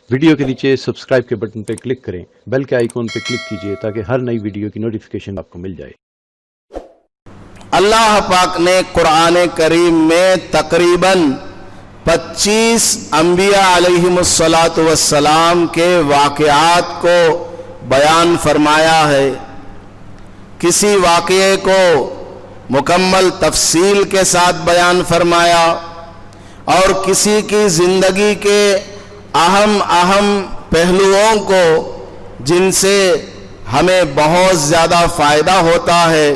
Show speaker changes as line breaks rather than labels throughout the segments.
Video کے نیچے subscribe کے بٹن پہ کلک کریں، بیل کے آئیکن پہ کلک کیجئے تاکہ ہر نئی ویڈیو کی نوٹیفیکیشن آپ کو مل جائے۔
اللہ پاک نے قرآن کریم میں تقریباً 25 انبیاء علیہم الصلاۃ کے واقعات کو بیان فرمایا ہے۔ کسی واقعے کو مکمل تفصیل کے ساتھ بیان فرمایا اور کسی کی زندگی کے اہم پہلوؤں کو جن سے ہمیں بہت زیادہ فائدہ ہوتا ہے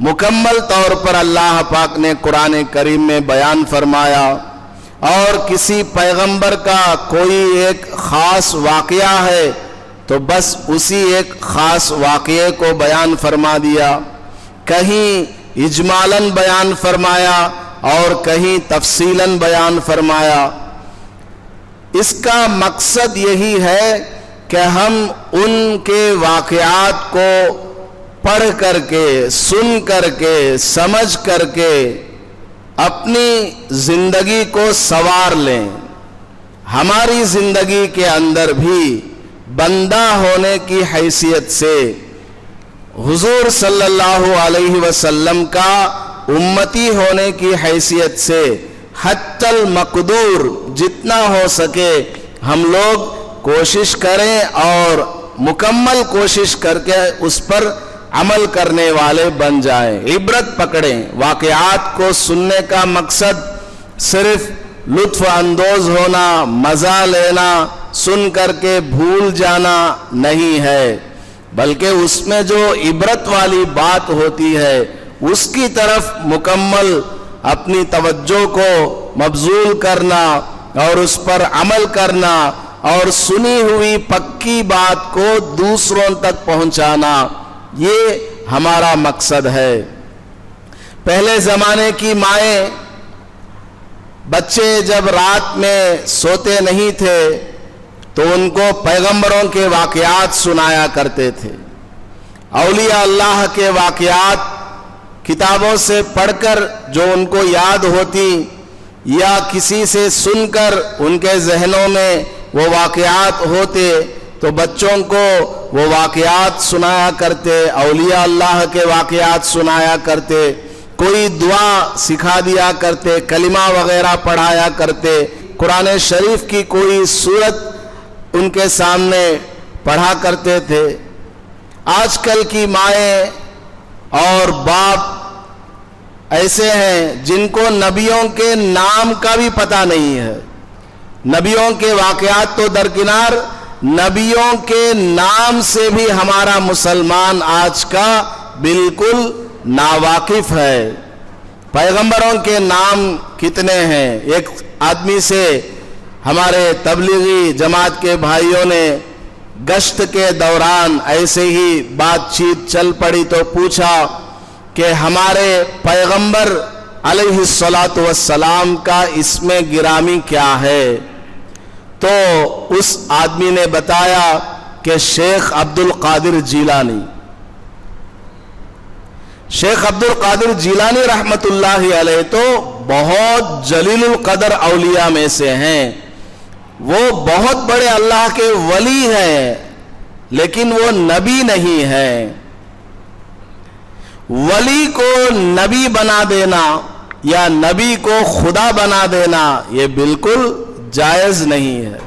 مکمل طور پر اللہ پاک نے قرآن کریم میں بیان فرمایا، اور کسی پیغمبر کا کوئی ایک خاص واقعہ ہے تو بس اسی ایک خاص واقعے کو بیان فرما دیا، کہیں اجمالاً بیان فرمایا اور کہیں تفصیلاً بیان فرمایا۔ اس کا مقصد یہی ہے کہ ہم ان کے واقعات کو پڑھ کر کے، سن کر کے، سمجھ کر کے اپنی زندگی کو سنوار لیں۔ ہماری زندگی کے اندر بھی بندہ ہونے کی حیثیت سے حضور صلی اللہ علیہ وسلم کا امتی ہونے کی حیثیت سے حتی المقدور جتنا ہو سکے ہم لوگ کوشش کریں اور مکمل کوشش کر کے اس پر عمل کرنے والے بن جائیں، عبرت پکڑیں۔ واقعات کو سننے کا مقصد صرف لطف اندوز ہونا، مزہ لینا، سن کر کے بھول جانا نہیں ہے، بلکہ اس میں جو عبرت والی بات ہوتی ہے اس کی طرف مکمل اپنی توجہ کو مبذول کرنا اور اس پر عمل کرنا اور سنی ہوئی پکی بات کو دوسروں تک پہنچانا، یہ ہمارا مقصد ہے۔ پہلے زمانے کی مائیں بچے جب رات میں سوتے نہیں تھے تو ان کو پیغمبروں کے واقعات سنایا کرتے تھے۔ اولیاء اللہ کے واقعات کتابوں سے پڑھ کر جو ان کو یاد ہوتی یا کسی سے سن کر ان کے ذہنوں میں وہ واقعات ہوتے تو بچوں کو وہ واقعات سنایا کرتے، اولیاء اللہ کے واقعات سنایا کرتے، کوئی دعا سکھا دیا کرتے، کلمہ وغیرہ پڑھایا کرتے، قرآن شریف کی کوئی سورت ان کے سامنے پڑھا کرتے تھے۔ آج کل کی مائیں اور باپ ایسے ہیں جن کو نبیوں کے نام کا بھی پتہ نہیں ہے، نبیوں کے واقعات تو درکنار، نبیوں کے نام سے بھی ہمارا مسلمان آج کا بالکل ناواقف ہے۔ پیغمبروں کے نام کتنے ہیں؟ ایک آدمی سے ہمارے تبلیغی جماعت کے بھائیوں نے گشت کے دوران ایسے ہی بات چیت چل پڑی تو پوچھا کہ ہمارے پیغمبر علیہ الصلاۃ والسلام کا اسم گرامی کیا ہے؟ تو اس آدمی نے بتایا کہ شیخ عبد القادر جیلانی۔ شیخ عبد القادر جیلانی رحمت اللہ علیہ تو بہت جلیل القدر اولیاء میں سے ہیں، وہ بہت بڑے اللہ کے ولی ہیں لیکن وہ نبی نہیں ہیں۔ ولی کو نبی بنا دینا یا نبی کو خدا بنا دینا یہ بالکل جائز نہیں ہے۔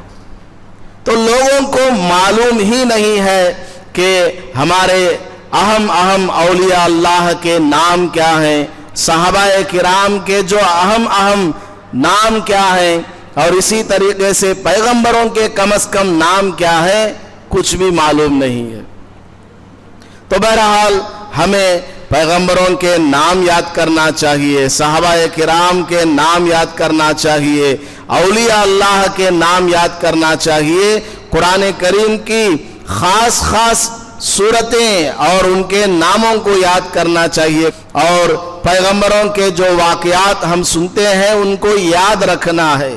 تو لوگوں کو معلوم ہی نہیں ہے کہ ہمارے اہم اولیاء اللہ کے نام کیا ہیں، صحابہ کرام کے جو اہم نام کیا ہیں، اور اسی طریقے سے پیغمبروں کے کم از کم نام کیا ہے، کچھ بھی معلوم نہیں ہے۔ تو بہرحال ہمیں پیغمبروں کے نام یاد کرنا چاہیے، صحابہ کرام کے نام یاد کرنا چاہیے، اولیاء اللہ کے نام یاد کرنا چاہیے، قرآن کریم کی خاص صورتیں اور ان کے ناموں کو یاد کرنا چاہیے، اور پیغمبروں کے جو واقعات ہم سنتے ہیں ان کو یاد رکھنا ہے۔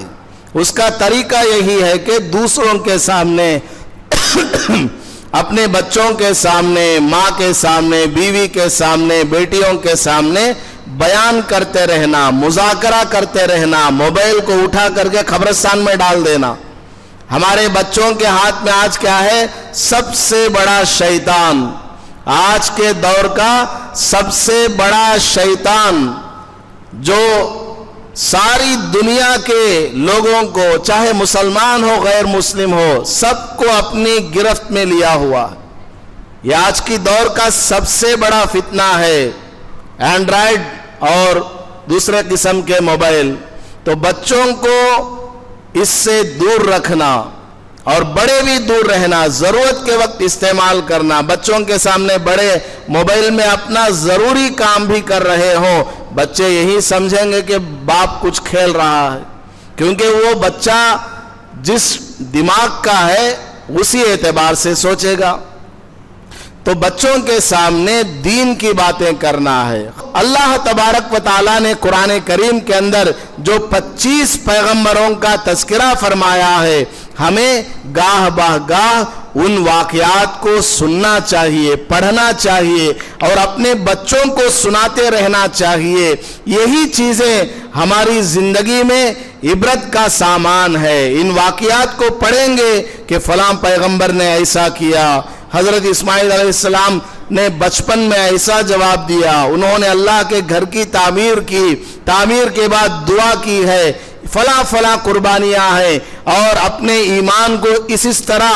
اس کا طریقہ یہی ہے کہ دوسروں کے سامنے اپنے بچوں کے سامنے، ماں کے سامنے، بیوی کے سامنے، بیٹیوں کے سامنے بیان کرتے رہنا، مذاکرہ کرتے رہنا، موبائل کو اٹھا کر کے قبرستان میں ڈال دینا، ہمارے بچوں کے ہاتھ میں آج کیا ہے؟ سب سے بڑا شیطان، آج کے دور کا سب سے بڑا شیطان، جو ساری دنیا کے لوگوں کو، چاہے مسلمان ہو غیر مسلم ہو، سب کو اپنی گرفت میں لیا ہوا، یہ آج کی دور کا سب سے بڑا فتنہ ہے، اینڈرائیڈ اور دوسرے قسم کے موبائل۔ تو بچوں کو اس سے دور رکھنا اور بڑے بھی دور رہنا، ضرورت کے وقت استعمال کرنا۔ بچوں کے سامنے بڑے موبائل میں اپنا ضروری کام بھی کر رہے ہوں، بچے یہی سمجھیں گے کہ باپ کچھ کھیل رہا ہے، کیونکہ وہ بچہ جس دماغ کا ہے اسی اعتبار سے سوچے گا۔ تو بچوں کے سامنے دین کی باتیں کرنا ہے۔ اللہ تبارک و تعالیٰ نے قرآن کریم کے اندر جو 25 پیغمبروں کا تذکرہ فرمایا ہے، ہمیں گاہ بہ گاہ ان واقعات کو سننا چاہیے، پڑھنا چاہیے اور اپنے بچوں کو سناتے رہنا چاہیے۔ یہی چیزیں ہماری زندگی میں عبرت کا سامان ہے۔ ان واقعات کو پڑھیں گے کہ فلاں پیغمبر نے ایسا کیا، حضرت اسماعیل علیہ السلام نے بچپن میں ایسا جواب دیا، انہوں نے اللہ کے گھر کی تعمیر کی، تعمیر کے بعد دعا کی ہے، فلاں فلاں قربانیاں ہیں اور اپنے ایمان کو اس طرح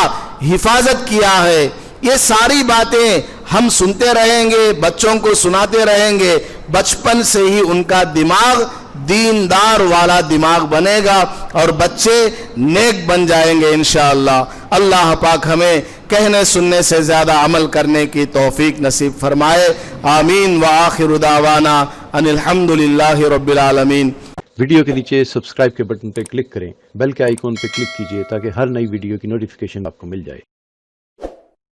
حفاظت کیا ہے۔ یہ ساری باتیں ہم سنتے رہیں گے، بچوں کو سناتے رہیں گے، بچپن سے ہی ان کا دماغ دیندار والا دماغ بنے گا اور بچے نیک بن جائیں گے انشاءاللہ۔ اللہ پاک ہمیں کہنے سننے سے زیادہ عمل کرنے کی توفیق نصیب فرمائے، آمین۔ وآخر دعوانا ان الحمدللہ رب العالمین۔
ویڈیو کے نیچے سبسکرائب کے بٹن پہ کلک کریں، بیل کے آئیکن پہ کلک کیجئے تاکہ ہر نئی ویڈیو کی نوٹیفیکیشن آپ کو مل جائے۔